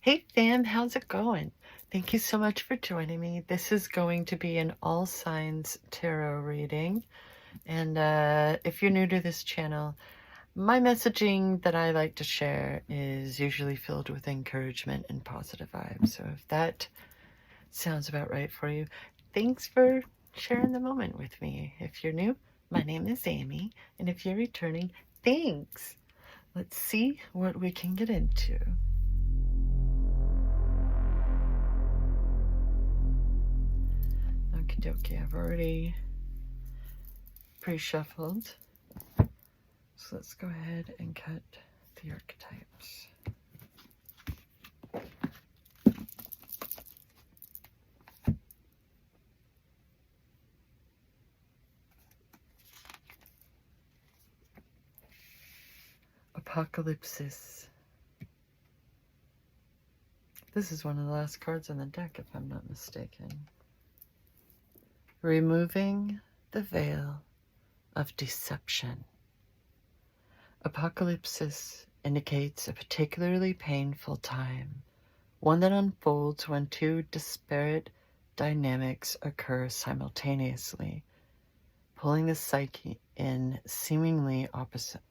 Hey fam, how's it going? Thank you so much for joining me. This is going to be an all signs tarot reading. And if you're new to this channel, my messaging that I like to share is usually filled with encouragement and positive vibes. So if that sounds about right for you, thanks for sharing the moment with me. If you're new, my name is Amy. And if you're returning, thanks. Let's see what we can get into. Okie dokie, I've already pre-shuffled. So let's go ahead and cut the archetypes. Apocalypsis. This is one of the last cards on the deck, if I'm not mistaken. Removing the veil of deception. Apocalypsis indicates a particularly painful time, one that unfolds when two disparate dynamics occur simultaneously, pulling the psyche in seemingly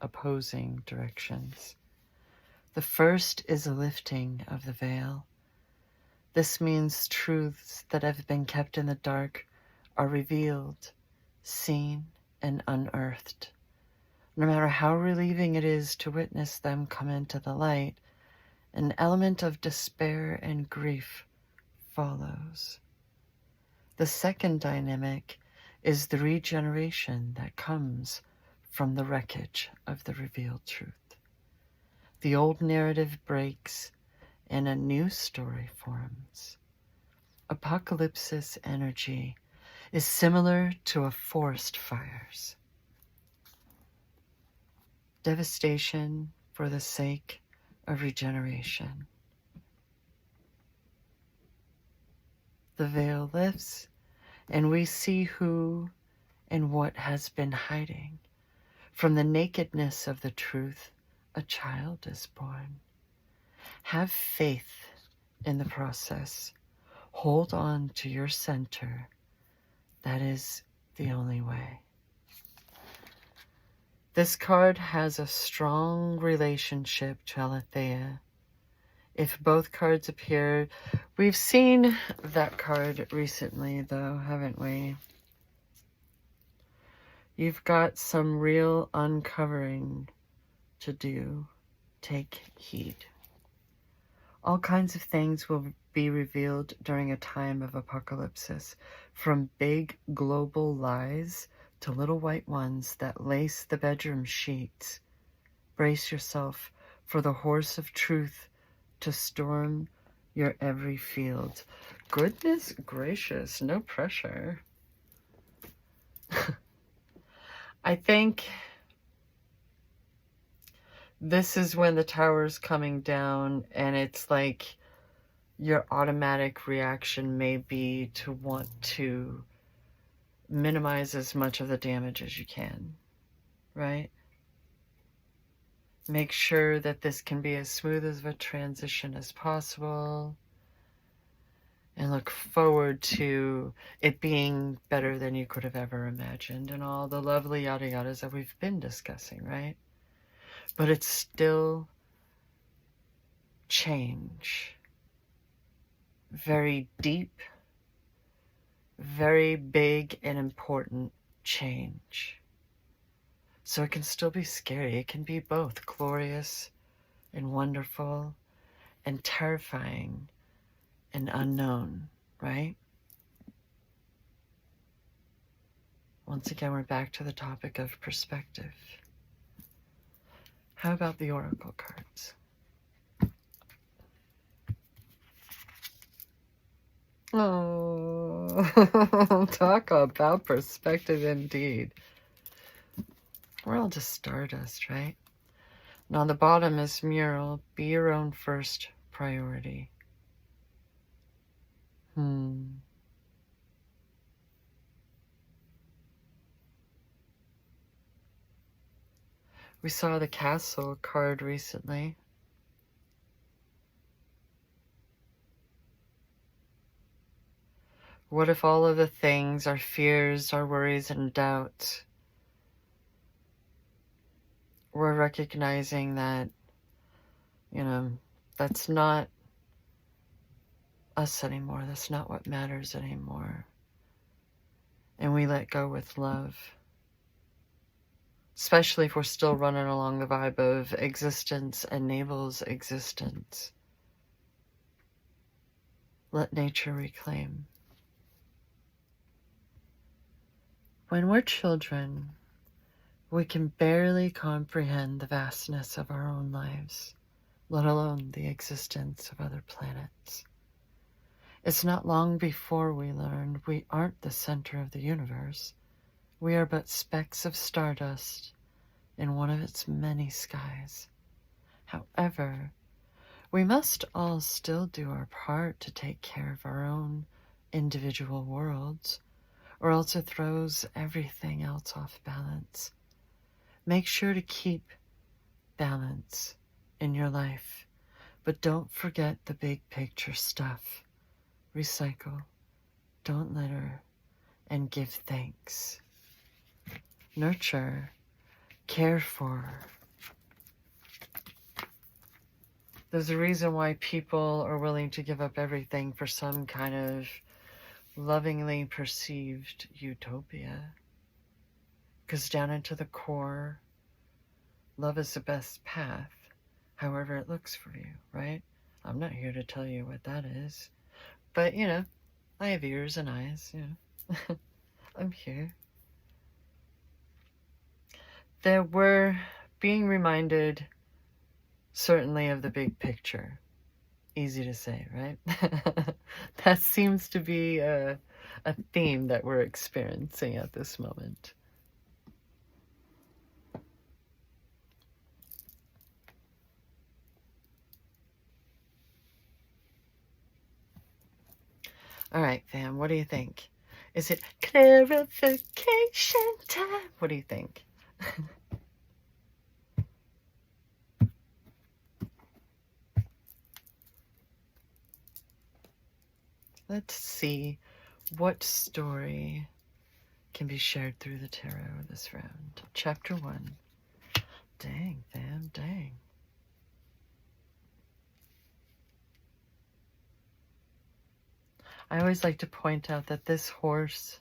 opposing directions. The first is a lifting of the veil. This means truths that have been kept in the dark are revealed, seen, and unearthed. No matter how relieving it is to witness them come into the light, an element of despair and grief follows. The second dynamic is the regeneration that comes from the wreckage of the revealed truth. The old narrative breaks and a new story forms. Apocalypsis energy is similar to a forest fires. Devastation for the sake of regeneration. The veil lifts, and we see who and what has been hiding. From the nakedness of the truth, a child is born. Have faith in the process. Hold on to your center. That is the only way. This card has a strong relationship to Aletheia. If both cards appear, we've seen that card recently though, haven't we? You've got some real uncovering to do. Take heed. All kinds of things will be revealed during a time of apocalypsis, from big global lies to little white ones that lace the bedroom sheets. Brace yourself for the horse of truth to storm your every field. Goodness gracious, no pressure. I think this is when the tower's coming down and it's like your automatic reaction may be to want to minimize as much of the damage as you can, right? Make sure that this can be as smooth of a transition as possible and look forward to it being better than you could have ever imagined and all the lovely yada yadas that we've been discussing, right? But it's still change. Very deep, very big and important change. So it can still be scary. It can be both glorious and wonderful and terrifying and unknown, right? Once again, we're back to the topic of perspective. How about the oracle cards? Oh, talk about perspective indeed. We're all just stardust, right? And on the bottom is mural. Be your own first priority. We saw the castle card recently. What if all of the things, our fears, our worries and doubts, we're recognizing that, that's not us anymore. That's not what matters anymore. And we let go with love. Especially if we're still running along the vibe of existence enables existence. Let nature reclaim. When we're children, we can barely comprehend the vastness of our own lives, let alone the existence of other planets. It's not long before we learn we aren't the center of the universe. We are but specks of stardust in one of its many skies. However, we must all still do our part to take care of our own individual worlds, or else it throws everything else off balance. Make sure to keep balance in your life, but don't forget the big picture stuff. Recycle, don't litter, and give thanks. Nurture, care for. There's a reason why people are willing to give up everything for some kind of lovingly perceived utopia. Because down into the core, love is the best path, however it looks for you, right? I'm not here to tell you what that is. But, I have ears and eyes, I'm here. That we're being reminded, certainly, of the big picture. Easy to say, right? That seems to be a theme that we're experiencing at this moment. All right, fam, what do you think? Is it clarification time? What do you think? Let's see what story can be shared through the tarot this round. Chapter 1. Dang, fam, dang. I always like to point out that this horse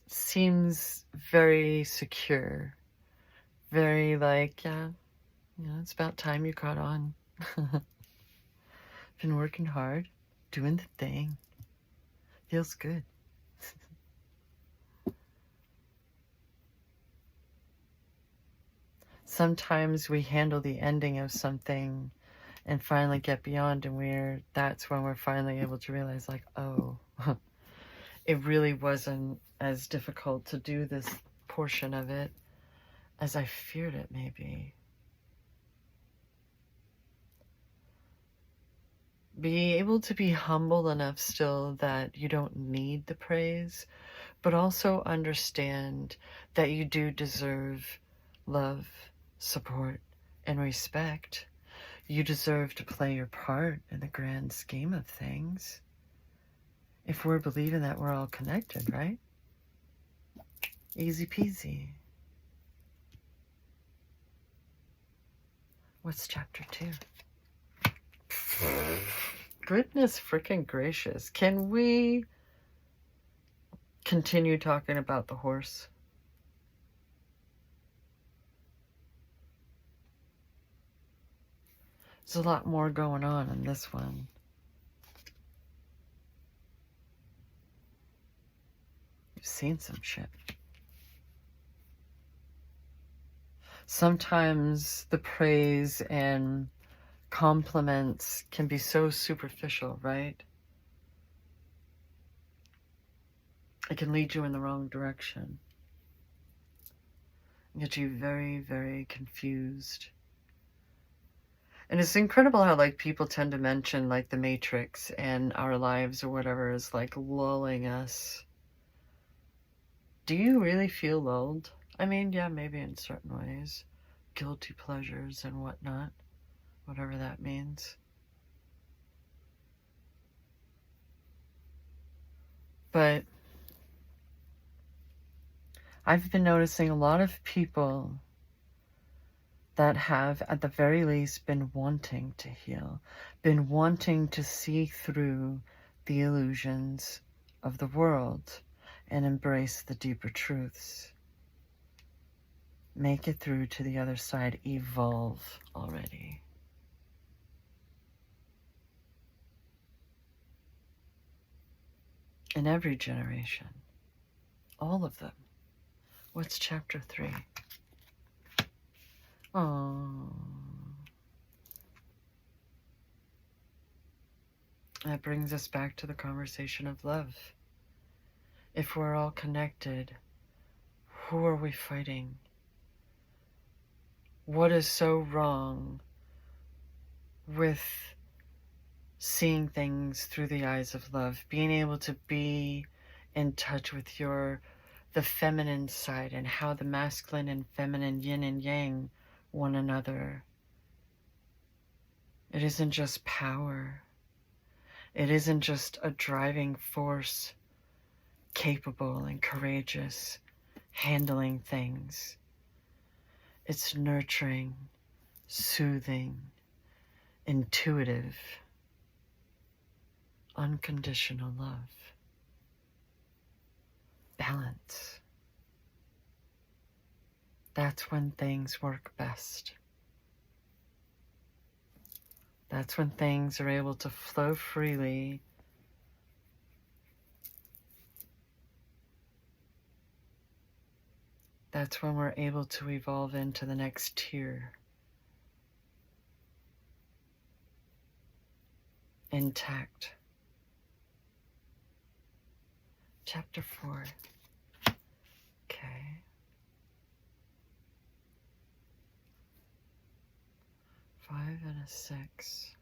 seems very secure. Very like, yeah, it's about time you caught on. Been working hard, doing the thing. Feels good. Sometimes we handle the ending of something and finally get beyond, and that's when we're finally able to realize, like, oh, it really wasn't as difficult to do this portion of it as I feared it may be. Be able to be humble enough still that you don't need the praise, but also understand that you do deserve love, support, and respect. You deserve to play your part in the grand scheme of things. If we're believing that we're all connected, right? Easy peasy. What's chapter 2? Goodness freaking gracious. Can we continue talking about the horse? There's a lot more going on in this one. You've seen some shit. Sometimes the praise and compliments can be so superficial, right? It can lead you in the wrong direction. Get you very, very confused. And it's incredible how, like, people tend to mention, like, the Matrix and our lives or whatever is, like, lulling us. Do you really feel lulled? I mean, yeah, maybe in certain ways. Guilty pleasures and whatnot. Whatever that means. But I've been noticing a lot of people that have, at the very least, been wanting to heal, been wanting to see through the illusions of the world and embrace the deeper truths. Make it through to the other side, evolve already. In every generation, all of them. What's chapter 3? Oh, that brings us back to the conversation of love. If we're all connected, who are we fighting? What is so wrong with seeing things through the eyes of love, being able to be in touch with the feminine side and how the masculine and feminine, yin and yang, one another. It isn't just power. It isn't just a driving force, capable and courageous, handling things. It's nurturing, soothing, intuitive, unconditional love. Balance. That's when things work best. That's when things are able to flow freely. That's when we're able to evolve into the next tier. Intact. Chapter 4. Okay. 5 and a 6.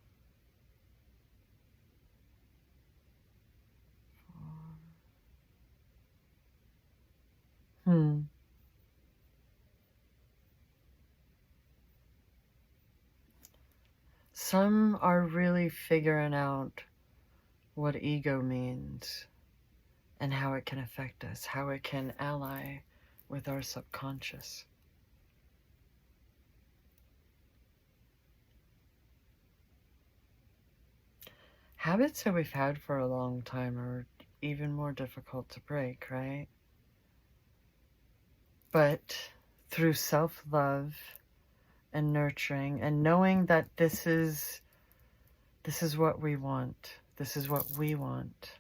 4. Some are really figuring out what ego means and how it can affect us, how it can ally with our subconscious. Habits that we've had for a long time are even more difficult to break, right? But through self-love and nurturing and knowing that this is what we want, this is what we want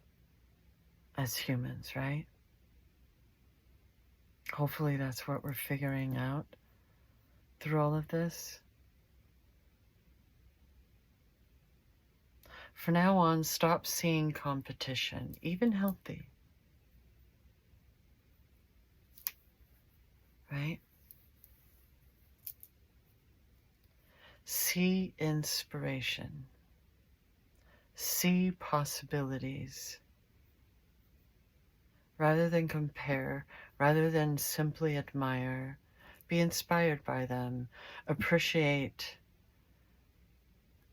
as humans, right? Hopefully that's what we're figuring out through all of this. From now on, stop seeing competition, even healthy. Right? See inspiration. See possibilities. Rather than compare, rather than simply admire, be inspired by them. Appreciate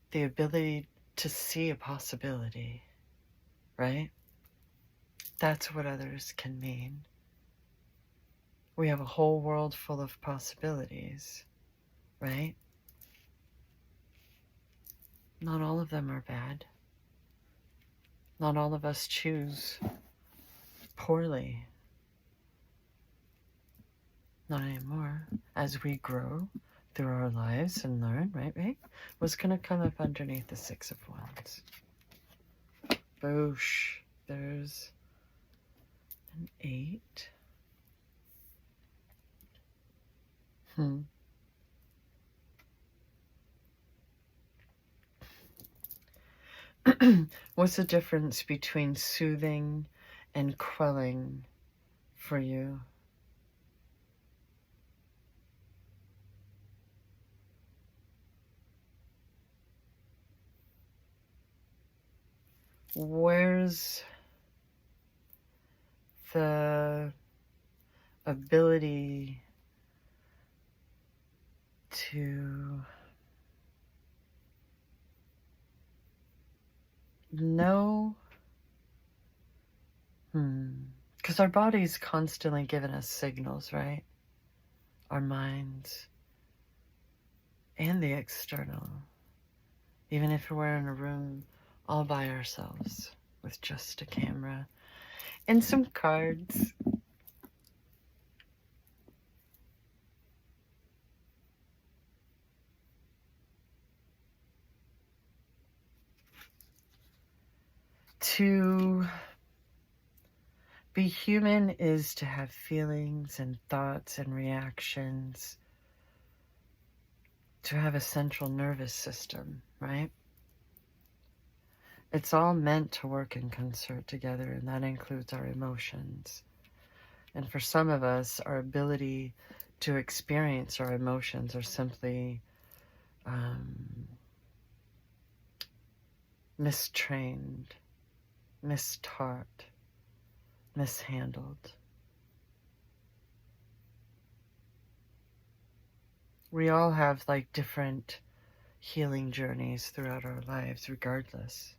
the ability to see a possibility, right? That's what others can mean. We have a whole world full of possibilities, right? Not all of them are bad. Not all of us choose poorly. Not anymore. As we grow through our lives and learn, right? What's going to come up underneath the 6 of Wands? Boosh. There's an 8. What's the difference between soothing and quelling for you? Where's the ability to know Because our body's constantly giving us signals, right? Our minds and the external. Even if we're in a room all by ourselves with just a camera and some cards. To be human is to have feelings and thoughts and reactions, to have a central nervous system, right? It's all meant to work in concert together, and that includes our emotions. And for some of us, our ability to experience our emotions are simply mistrained, mistaught, mishandled. We all have like different healing journeys throughout our lives, regardless.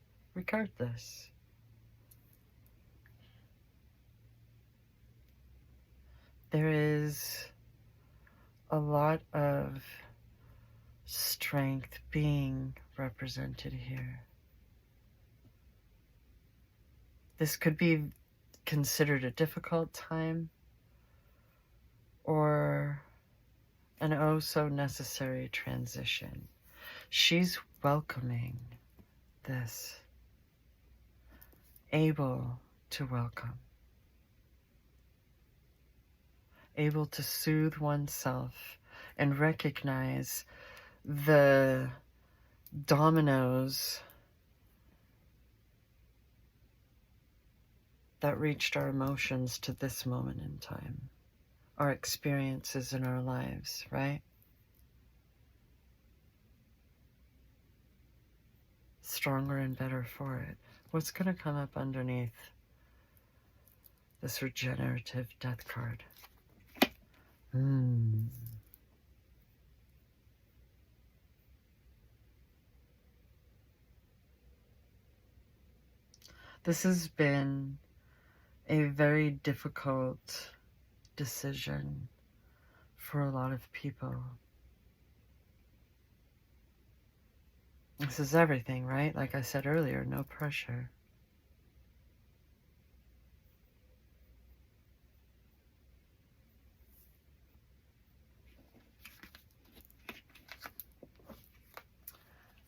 There is a lot of strength being represented here. This could be considered a difficult time or an oh so necessary transition. She's welcoming this, able to welcome, able to soothe oneself and recognize the dominoes that reached our emotions to this moment in time, our experiences in our lives, right? Stronger and better for it. What's going to come up underneath this regenerative death card? This has been a very difficult decision for a lot of people. This is everything, right? Like I said earlier, no pressure.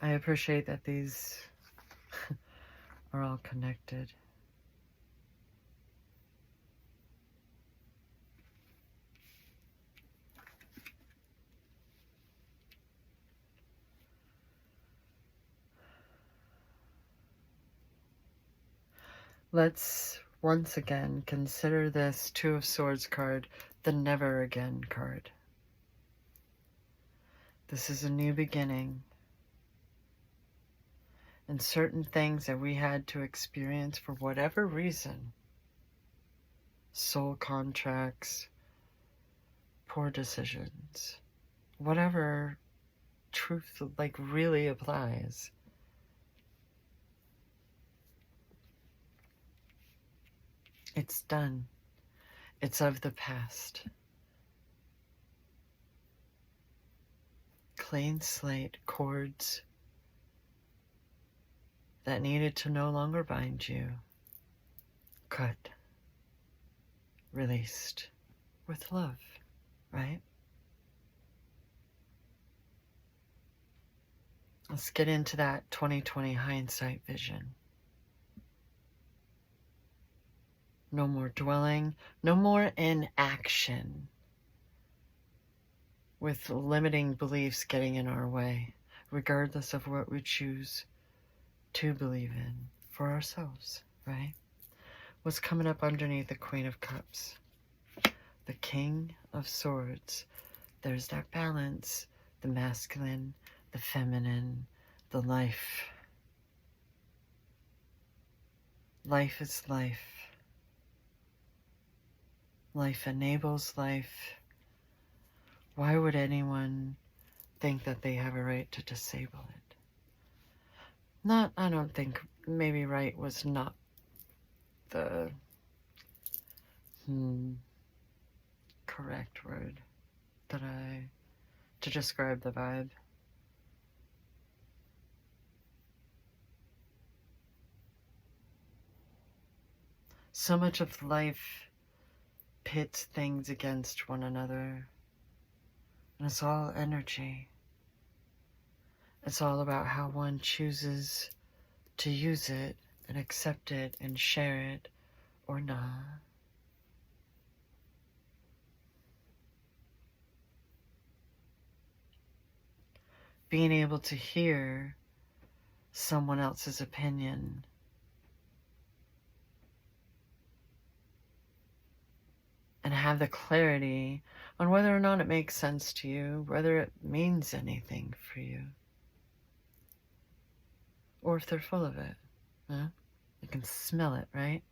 I appreciate that these are all connected. Let's once again consider this Two of Swords card the Never Again card. This is a new beginning. And certain things that we had to experience for whatever reason, soul contracts, poor decisions, whatever truth like really applies, it's done. It's of the past. Clean slate, cords that needed to no longer bind you, cut, released with love, right? Let's get into that 2020 hindsight vision. No more dwelling, no more inaction with limiting beliefs getting in our way, regardless of what we choose to believe in for ourselves, right? What's coming up underneath the Queen of Cups? The King of Swords. There's that balance, the masculine, the feminine, the life. Life is life. Life enables life. Why would anyone think that they have a right to disable it? I don't think maybe right was not the Correct word to describe the vibe. So much of life pits things against one another, and it's all energy. It's all about how one chooses to use it and accept it and share it or not. Being able to hear someone else's opinion and have the clarity on whether or not it makes sense to you, whether it means anything for you, or if they're full of it. Huh? You can smell it, right?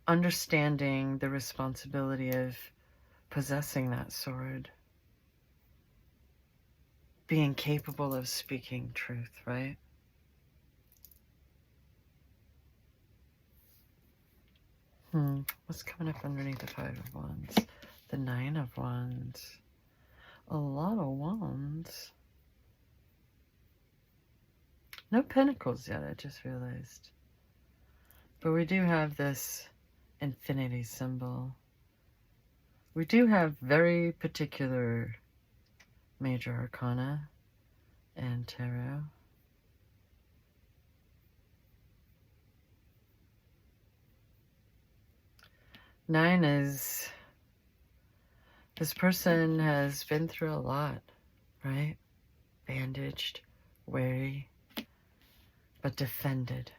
Understanding the responsibility of possessing that sword, being capable of speaking truth, right? What's coming up underneath the Five of Wands? The Nine of Wands. A lot of wands. No pentacles yet, I just realized. But we do have this infinity symbol. We do have very particular major arcana and tarot. Nine is, this person has been through a lot, right? Bandaged, wary, but defended.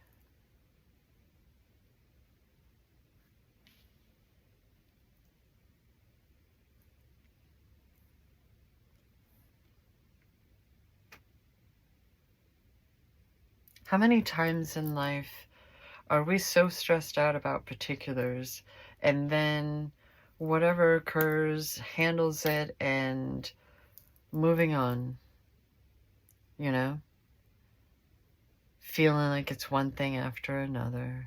How many times in life are we so stressed out about particulars, and then whatever occurs, handles it, and moving on, you know? Feeling like it's one thing after another.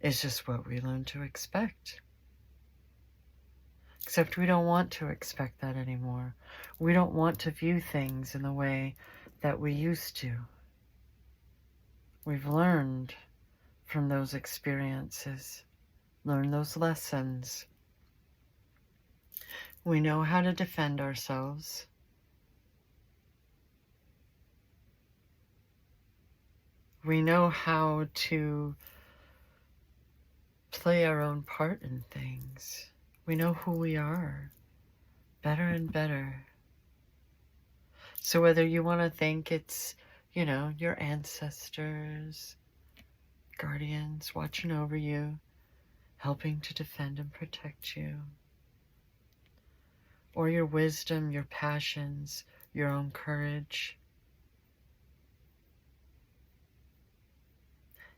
It's just what we learn to expect. Except we don't want to expect that anymore. We don't want to view things in the way that we used to. We've learned from those experiences, learned those lessons. We know how to defend ourselves. We know how to play our own part in things. We know who we are better and better. So whether you want to think it's, you know, your ancestors, guardians watching over you, helping to defend and protect you, or your wisdom, your passions, your own courage,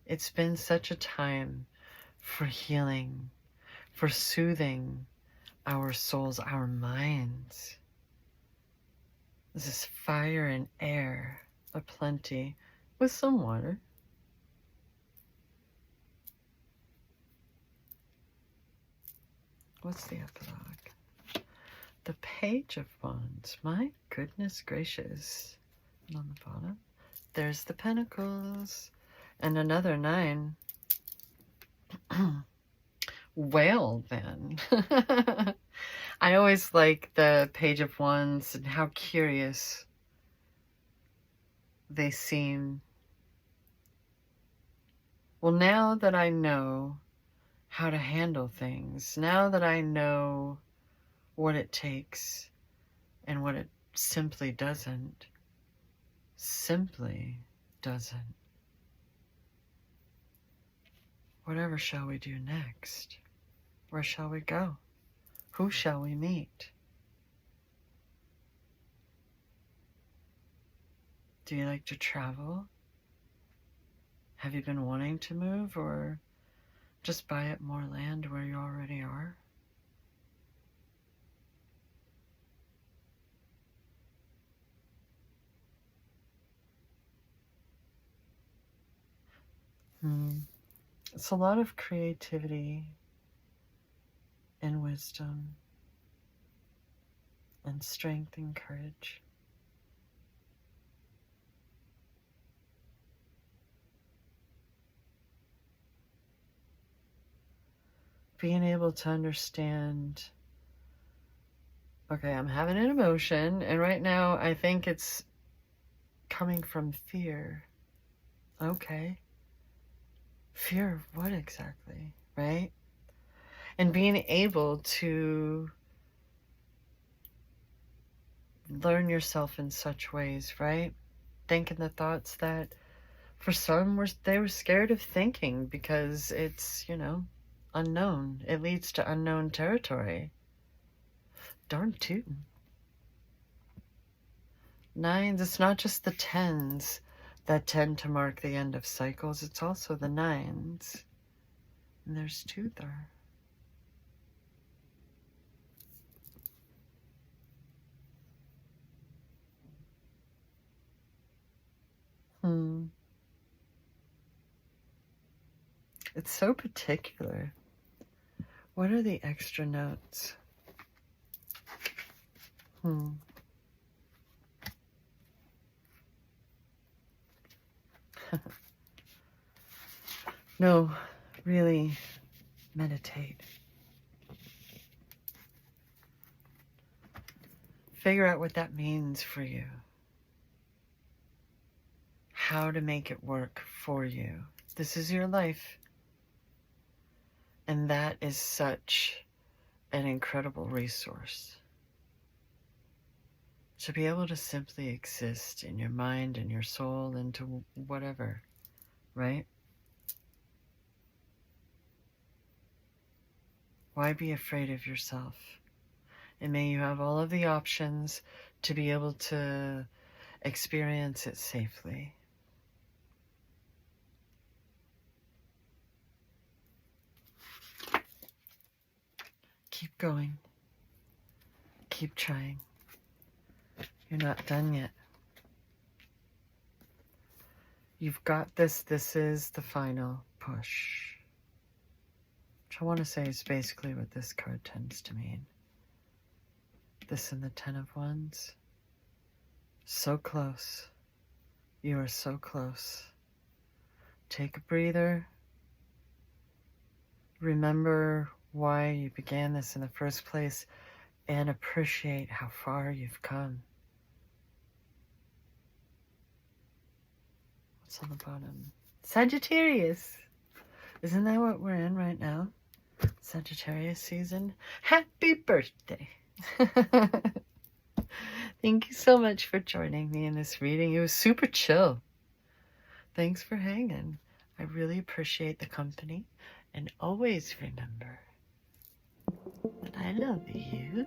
it's been such a time for healing, for soothing our souls, our minds. This is fire and air aplenty with some water. What's the epilogue? The Page of Wands. My goodness gracious. And on the bottom, there's the Pentacles. And another 9. Well, then. I always like the Page of Wands and how curious they seem. Well, now that I know how to handle things, now that I know what it takes and what it simply doesn't, whatever shall we do next? Where shall we go? Who shall we meet? Do you like to travel? Have you been wanting to move, or just buy up more land where you already are? It's a lot of creativity and wisdom and strength and courage. Being able to understand, okay, I'm having an emotion, and right now I think it's coming from fear. Okay. Fear of what exactly, right? And being able to learn yourself in such ways, right? Thinking the thoughts that for some they were scared of thinking because it's, unknown. It leads to unknown territory. Darn tootin'. Nines, it's not just the tens that tend to mark the end of cycles, it's also the nines. And there's two there. It's so particular. What are the extra notes? No, really meditate. Figure out what that means for you. How to make it work for you. This is your life. And that is such an incredible resource. To be able to simply exist in your mind and your soul into whatever, right? Why be afraid of yourself? And may you have all of the options to be able to experience it safely. Keep going. Keep trying. You're not done yet. You've got this. This is the final push. Which I want to say is basically what this card tends to mean. This and the Ten of Wands. So close. You are so close. Take a breather. Remember why you began this in the first place and appreciate how far you've come. What's on the bottom? Sagittarius. Isn't that what we're in right now? Sagittarius season. Happy birthday. Thank you so much for joining me in this reading. It was super chill. Thanks for hanging. I really appreciate the company. And always remember that I love you.